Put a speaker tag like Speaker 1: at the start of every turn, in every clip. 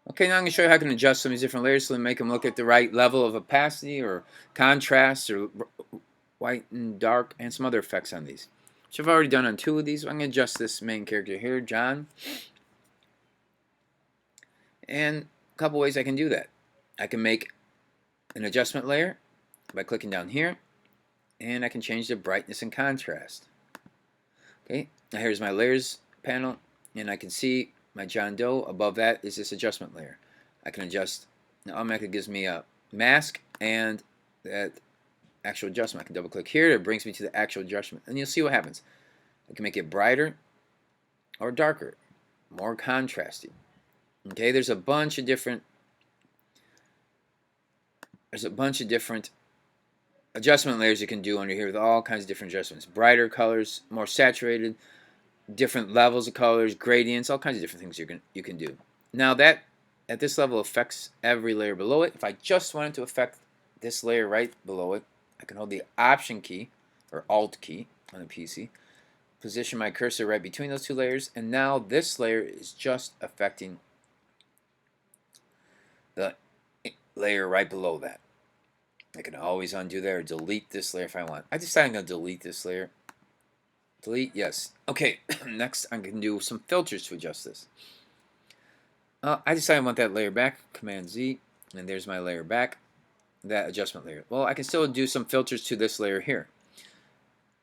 Speaker 1: Okay, now I'm going to show you how I can adjust some of these different layers so they make them look at the right level of opacity or contrast or white and dark and some other effects on these. Which I've already done on 2 of these. I'm going to adjust this main character here, John. And a couple ways I can do that. I can make an adjustment layer by clicking down here, and I can change the brightness and contrast. Okay, now here's my layers panel, and I can see my John Doe. Above that is this adjustment layer. I can adjust. Now automatically gives me a mask and that actual adjustment. I can double click here. It brings me to the actual adjustment, and you'll see what happens. I can make it brighter or darker, more contrasty. Okay, there's a bunch of different adjustment layers you can do under here with all kinds of different adjustments. Brighter colors, more saturated, different levels of colors, gradients, all kinds of different things you can do. Now that at this level affects every layer below it. If I just wanted to affect this layer right below it, I can hold the Option key or Alt key on the PC, position my cursor right between those 2 layers, and now this layer is just affecting the layer right below that. I can always undo that or delete this layer if I want. I decided I'm going to delete this layer. Delete, yes. Okay, next I'm going to do some filters to adjust this. I decided I want that layer back. Command Z, and there's my layer back. That adjustment layer. Well, I can still do some filters to this layer here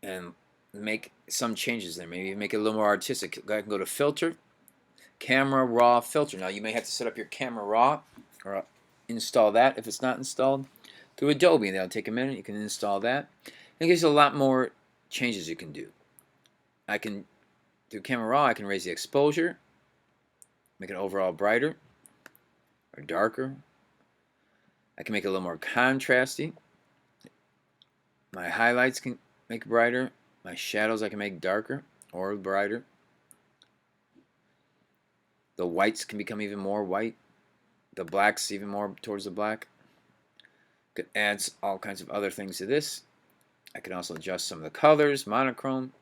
Speaker 1: and make some changes there. Maybe make it a little more artistic. I can go to Filter, Camera Raw Filter. Now you may have to set up your Camera Raw or install that if it's not installed through Adobe. That'll take a minute. You can install that. It gives you a lot more changes you can do. I can, through Camera Raw, I can raise the exposure, make it overall brighter or darker. I can make it a little more contrasty. My highlights can make brighter. My shadows I can make darker or brighter. The whites can become even more white. The blacks even more towards the black. Could add all kinds of other things to this. I can also adjust some of the colors, monochrome.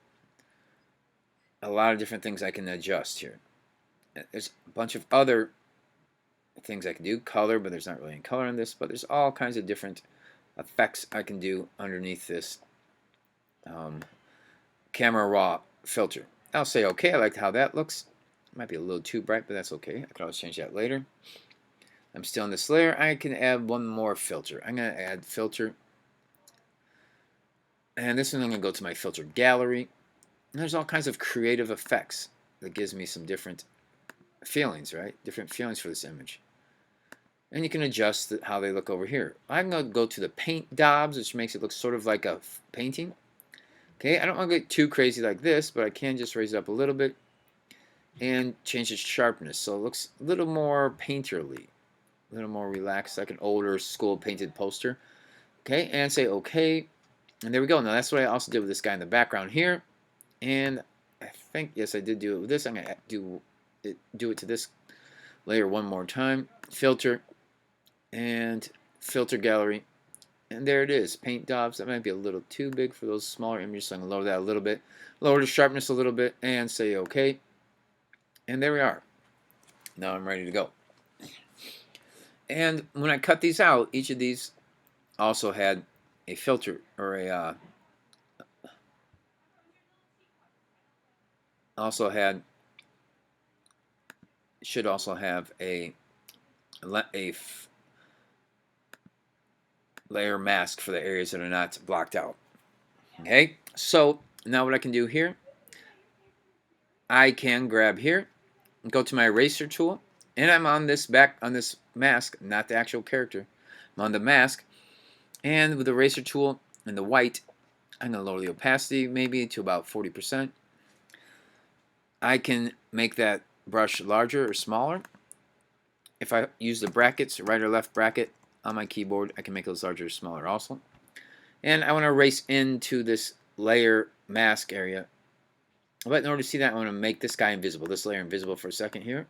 Speaker 1: A lot of different things I can adjust here. There's a bunch of other things I can do. Color, but there's not really any color in this. But there's all kinds of different effects I can do underneath this Camera Raw filter. I'll say okay. I like how that looks. Might be a little too bright, but that's okay. I can always change that later. I'm still in this layer. I can add one more filter. I'm going to add filter. And this one I'm going to go to my filter gallery. And there's all kinds of creative effects that gives me some different feelings, right? Different feelings for this image. And you can adjust how they look over here. I'm going to go to the paint daubs, which makes it look sort of like a painting. Okay, I don't want to get too crazy like this, but I can just raise it up a little bit and change its sharpness so it looks a little more painterly, a little more relaxed, like an older school painted poster. Okay, and say okay, and there we go. Now that's what I also did with this guy in the background here, and I think, yes, I did do it with this. I'm going to do it to this layer one more time. Filter and filter gallery, and there it is. Paint daubs. That might be a little too big for those smaller images, so I'm going to lower that a little bit, lower the sharpness a little bit, and say okay. And there we are. Now I'm ready to go. And when I cut these out, each of these also had a filter or a should also have a layer mask for the areas that are not blocked out. Okay, so now what I can do here, I can grab here and go to my eraser tool, and I'm on this mask, not the actual character. I'm on the mask, and with the eraser tool and the white, I'm going to lower the opacity maybe to about 40%. I can make that brush larger or smaller. If I use the brackets, right or left bracket on my keyboard, I can make those larger or smaller also. And I want to erase into this layer mask area. But in order to see that, I want to make this guy invisible, this layer invisible for a second here.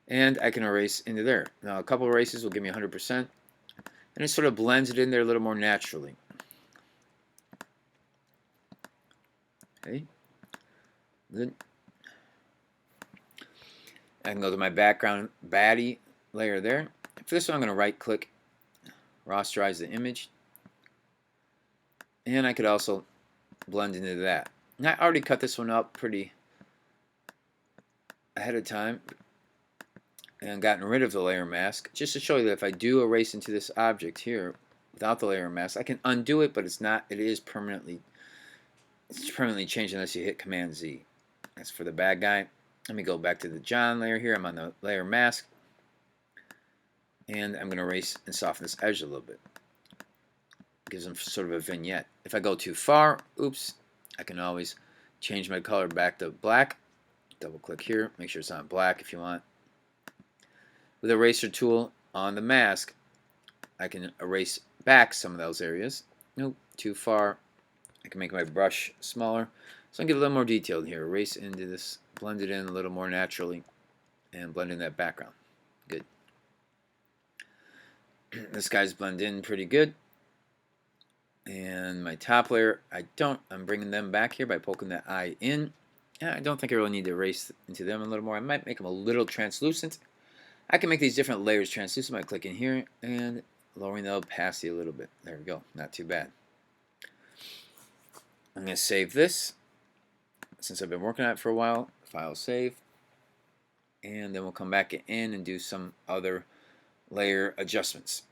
Speaker 1: And I can erase into there. Now a couple erases will give me 100%. And it sort of blends it in there a little more naturally. Okay. Good. I can go to my background baddie layer there. For this one, I'm going to right click, rasterize the image, and I could also blend into that. And I already cut this one up pretty ahead of time and gotten rid of the layer mask, just to show you that if I do erase into this object here without the layer mask, I can undo it, but it is permanently changed unless you hit Command Z. That's for the bad guy. Let me go back to the John layer here. I'm on the layer mask, and I'm going to erase and soften this edge a little bit. Gives them sort of a vignette. If I go too far, oops, I can always change my color back to black. Double click here, make sure it's on black if you want. With the eraser tool on the mask, I can erase back some of those areas. Nope, too far. I can make my brush smaller. So I can get a little more detailed here. Erase into this, blend it in a little more naturally, and blend in that background. Good. This guy's blend in pretty good. And my top layer, I'm bringing them back here by poking that eye in. I don't think I really need to erase into them a little more. I might make them a little translucent. I can make these different layers translucent by clicking here and lowering the opacity a little bit. There we go. Not too bad. I'm going to save this since I've been working on it for a while. File save. And then we'll come back in and do some other layer adjustments.